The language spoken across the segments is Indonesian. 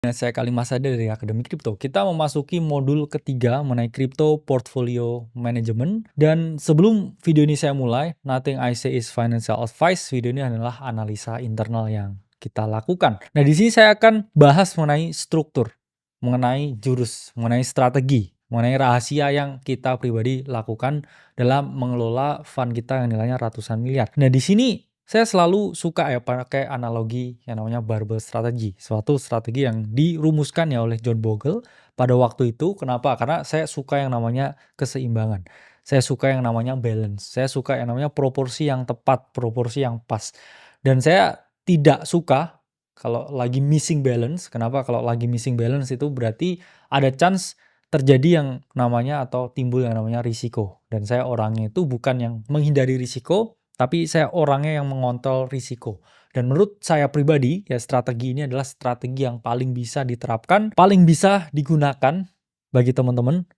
Saya Kalimasada dari Akademi Kripto. Kita memasuki modul ketiga mengenai Crypto Portfolio Management. Dan sebelum video ini saya mulai, nothing I say is financial advice. Video ini adalah analisa internal yang kita lakukan. Nah, di sini saya akan bahas mengenai struktur, mengenai jurus, mengenai strategi, mengenai rahasia yang kita pribadi lakukan dalam mengelola fund kita yang nilainya ratusan miliar. Nah, di sini saya selalu suka ya pakai analogi yang namanya barbell strategy. Suatu strategi yang dirumuskan ya oleh John Bogle pada waktu itu. Kenapa? Karena saya suka yang namanya keseimbangan. Saya suka yang namanya balance. Saya suka yang namanya proporsi yang tepat, proporsi yang pas. Dan saya tidak suka kalau lagi missing balance. Kenapa? Kalau lagi missing balance itu berarti ada chance terjadi yang namanya atau timbul yang namanya risiko. Dan saya orangnya itu bukan yang menghindari risiko, tapi saya orangnya yang mengontrol risiko. Dan menurut saya pribadi, ya strategi ini adalah strategi yang paling bisa diterapkan, paling bisa digunakan bagi teman-teman.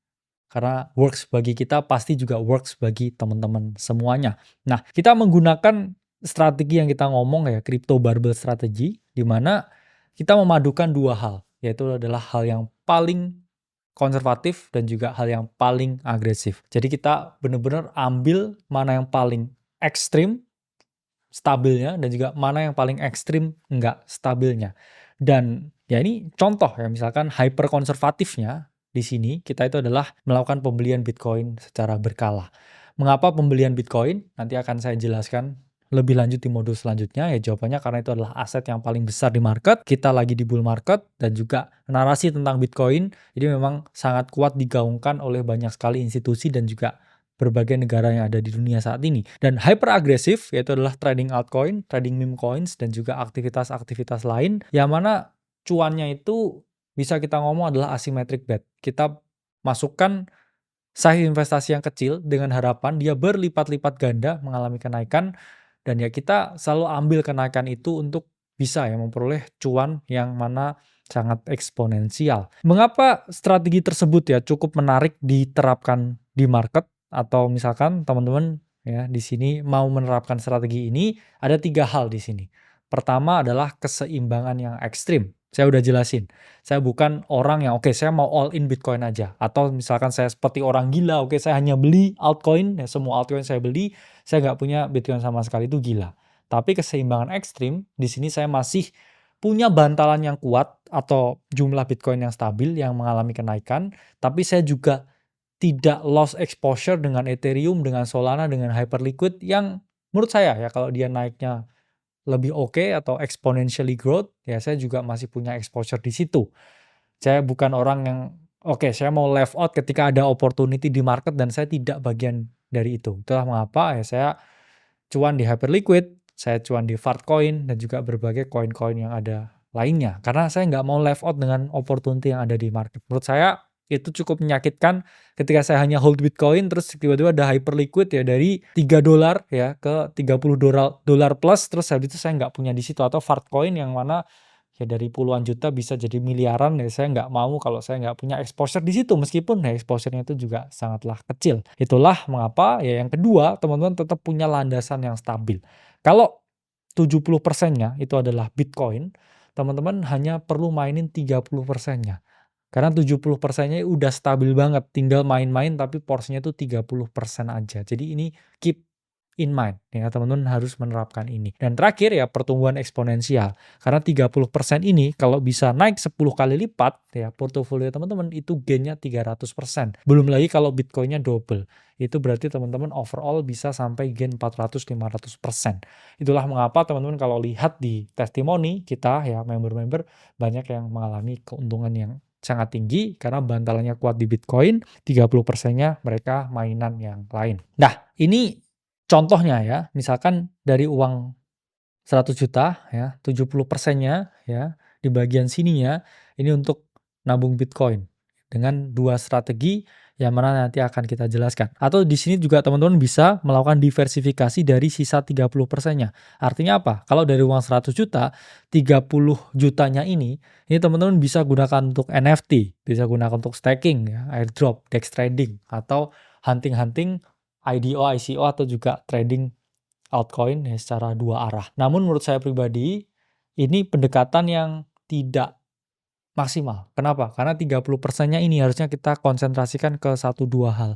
Karena works bagi kita pasti juga works bagi teman-teman semuanya. Nah, kita menggunakan strategi yang kita ngomong ya, crypto barbell strategy, di mana kita memadukan dua hal, yaitu adalah hal yang paling konservatif dan juga hal yang paling agresif. Jadi kita benar-benar ambil mana yang paling ekstrim stabilnya dan juga mana yang paling ekstrim enggak stabilnya. Dan ya ini contoh ya, misalkan hyper konservatifnya di sini kita itu adalah melakukan pembelian Bitcoin secara berkala. Mengapa pembelian Bitcoin? Nanti akan saya jelaskan lebih lanjut di modul selanjutnya. Ya jawabannya karena itu adalah aset yang paling besar di market. Kita lagi di bull market dan juga narasi tentang Bitcoin ini memang sangat kuat digaungkan oleh banyak sekali institusi dan juga berbagai negara yang ada di dunia saat ini. Dan hyper agresif yaitu adalah trading altcoin, trading meme coins, dan juga aktivitas-aktivitas lain yang mana cuannya itu bisa kita ngomong adalah asymmetric bet. Kita masukkan size investasi yang kecil dengan harapan dia berlipat-lipat ganda mengalami kenaikan, dan ya kita selalu ambil kenaikan itu untuk bisa ya memperoleh cuan yang mana sangat eksponensial. Mengapa strategi tersebut ya cukup menarik diterapkan di market, atau misalkan teman-teman ya di sini mau menerapkan strategi ini, ada 3 hal di sini. Pertama adalah keseimbangan yang ekstrim. Saya udah jelasin. Saya bukan orang yang oke, saya mau all in Bitcoin aja. Atau misalkan saya seperti orang gila, oke saya hanya beli altcoin, ya semua altcoin saya beli, saya nggak punya Bitcoin sama sekali, itu gila. Tapi keseimbangan ekstrim, di sini saya masih punya bantalan yang kuat atau jumlah Bitcoin yang stabil yang mengalami kenaikan, tapi saya juga tidak loss exposure dengan Ethereum, dengan Solana, dengan Hyperliquid yang menurut saya ya kalau dia naiknya lebih oke atau exponentially growth, ya saya juga masih punya exposure di situ. Saya bukan orang yang oke, saya mau left out ketika ada opportunity di market dan saya tidak bagian dari itu. Itulah mengapa ya saya cuan di Hyperliquid, saya cuan di Fartcoin dan juga berbagai koin-koin yang ada lainnya. Karena saya nggak mau left out dengan opportunity yang ada di market. Menurut saya itu cukup menyakitkan ketika saya hanya hold Bitcoin terus tiba-tiba ada Hyperliquid ya dari $3 ya ke $30 plus, terus habis itu saya nggak punya di situ, atau Fartcoin yang mana ya dari puluhan juta bisa jadi miliaran, ya saya nggak mau kalau saya nggak punya exposure di situ, meskipun ya exposure-nya itu juga sangatlah kecil. Itulah mengapa ya yang kedua, teman-teman tetap punya landasan yang stabil. Kalau 70%-nya itu adalah Bitcoin, teman-teman hanya perlu mainin 30%-nya. Karena 70%-nya udah stabil banget, tinggal main-main tapi porsinya itu 30% aja. Jadi ini keep in mind ya, teman-teman harus menerapkan ini. Dan terakhir ya pertumbuhan eksponensial. Karena 30% ini kalau bisa naik 10 kali lipat ya, portofolio teman-teman itu gain-nya 300%. Belum lagi kalau Bitcoin-nya double. Itu berarti teman-teman overall bisa sampai gain 400-500%. Itulah mengapa teman-teman kalau lihat di testimoni kita ya, member-member banyak yang mengalami keuntungan yang sangat tinggi karena bantalannya kuat di Bitcoin, 30%-nya mereka mainan yang lain. Nah, ini contohnya ya, misalkan dari uang 100 juta ya, 70%-nya ya di bagian sininya ini untuk nabung Bitcoin dengan 2 strategi yang mana nanti akan kita jelaskan. Atau di sini juga teman-teman bisa melakukan diversifikasi dari sisa 30%-nya. Artinya apa? Kalau dari uang 100 juta, 30 jutanya ini teman-teman bisa gunakan untuk NFT, bisa gunakan untuk staking ya, airdrop, DEX trading, atau hunting-hunting IDO, ICO, atau juga trading altcoin ya secara 2 arah. Namun menurut saya pribadi, ini pendekatan yang tidak maksimal. Kenapa? Karena 30%-nya ini harusnya kita konsentrasikan ke satu 2 hal.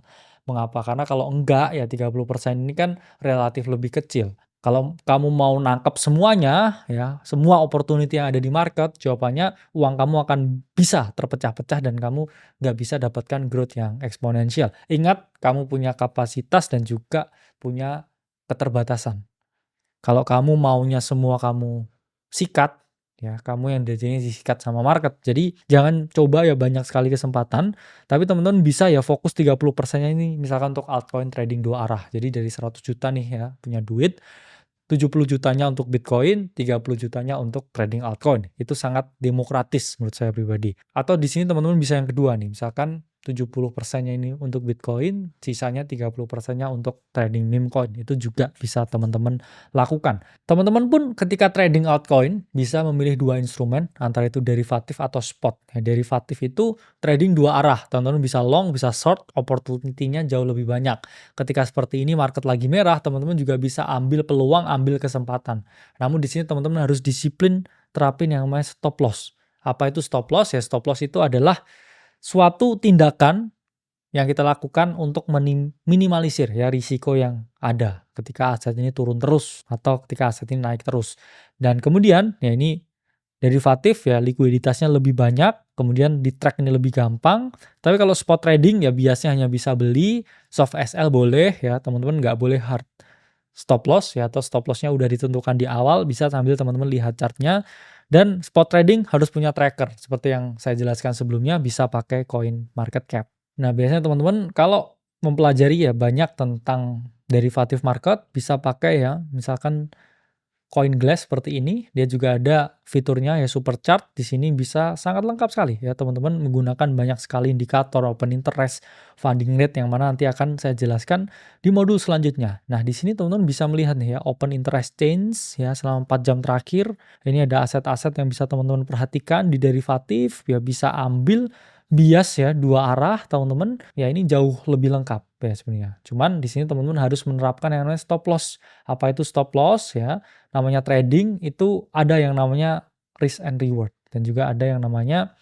Mengapa? Karena kalau enggak ya 30% ini kan relatif lebih kecil. Kalau kamu mau nangkep semuanya ya, semua opportunity yang ada di market, jawabannya uang kamu akan bisa terpecah-pecah dan kamu nggak bisa dapatkan growth yang eksponensial. Ingat, kamu punya kapasitas dan juga punya keterbatasan. Kalau kamu maunya semua kamu sikat, ya kamu yang jadinya disikat sama market. Jadi jangan coba ya banyak sekali kesempatan, tapi teman-teman bisa ya fokus 30%-nya ini misalkan untuk altcoin trading 2 arah. Jadi dari 100 juta nih ya punya duit, 70 jutanya untuk Bitcoin, 30 jutanya untuk trading altcoin. Itu sangat demokratis menurut saya pribadi. Atau di sini teman-teman bisa yang kedua nih, misalkan 70%-nya ini untuk Bitcoin, sisanya 30%-nya untuk trading meme coin. Itu juga bisa teman-teman lakukan. Teman-teman pun ketika trading altcoin bisa memilih 2 instrumen, antara itu derivatif atau spot. Ya, derivatif itu trading 2 arah. Teman-teman bisa long, bisa short, opportunity-nya jauh lebih banyak. Ketika seperti ini market lagi merah, teman-teman juga bisa ambil peluang, ambil kesempatan. Namun di sini teman-teman harus disiplin terapin yang namanya stop loss. Apa itu stop loss? Ya stop loss itu adalah suatu tindakan yang kita lakukan untuk minimalisir ya risiko yang ada ketika aset ini turun terus atau ketika aset ini naik terus. Dan kemudian ya ini derivatif ya likuiditasnya lebih banyak, kemudian di track ini lebih gampang. Tapi kalau spot trading ya biasanya hanya bisa beli, soft SL boleh ya, teman-teman nggak boleh hard stop loss ya, atau stop lossnya udah ditentukan di awal, bisa sambil teman-teman lihat chartnya. Dan spot trading harus punya tracker, seperti yang saya jelaskan sebelumnya, bisa pakai coin market cap. Nah biasanya teman-teman kalau mempelajari ya banyak tentang derivatif market, bisa pakai ya, misalkan CoinGlass seperti ini, dia juga ada fiturnya ya super chart. Di sini bisa sangat lengkap sekali ya teman-teman menggunakan banyak sekali indikator open interest, funding rate yang mana nanti akan saya jelaskan di modul selanjutnya. Nah, di sini teman-teman bisa melihat nih ya open interest change ya selama 4 jam terakhir. Ini ada aset-aset yang bisa teman-teman perhatikan di derivatif, ya bisa ambil bias ya 2 arah teman-teman. Ya ini jauh lebih lengkap ya sebenarnya. Cuman di sini teman-teman harus menerapkan yang namanya stop loss. Apa itu stop loss ya? Namanya trading itu ada yang namanya risk and reward dan juga ada yang namanya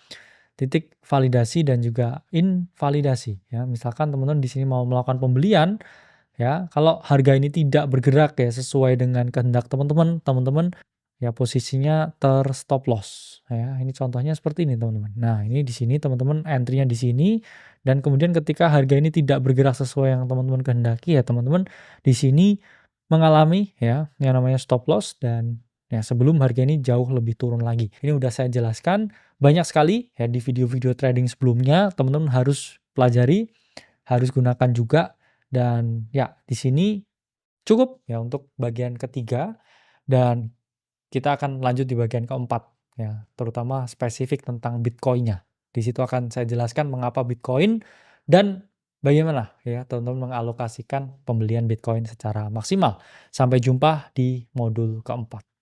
titik validasi dan juga invalidasi ya. Misalkan teman-teman di sini mau melakukan pembelian ya, kalau harga ini tidak bergerak ya sesuai dengan kehendak teman-teman, teman-teman ya posisinya stop loss ya. Ini contohnya seperti ini teman-teman. Nah, ini di sini teman-teman entry-nya di sini dan kemudian ketika harga ini tidak bergerak sesuai yang teman-teman kehendaki ya teman-teman di sini mengalami ya yang namanya stop loss dan ya sebelum harga ini jauh lebih turun lagi. Ini udah saya jelaskan banyak sekali ya di video-video trading sebelumnya, teman-teman harus pelajari, harus gunakan juga dan ya di sini cukup ya untuk bagian ketiga dan kita akan lanjut di bagian keempat ya, terutama spesifik tentang Bitcoin-nya. Di situ akan saya jelaskan mengapa Bitcoin dan bagaimana ya teman-teman mengalokasikan pembelian Bitcoin secara maksimal. Sampai jumpa di modul keempat.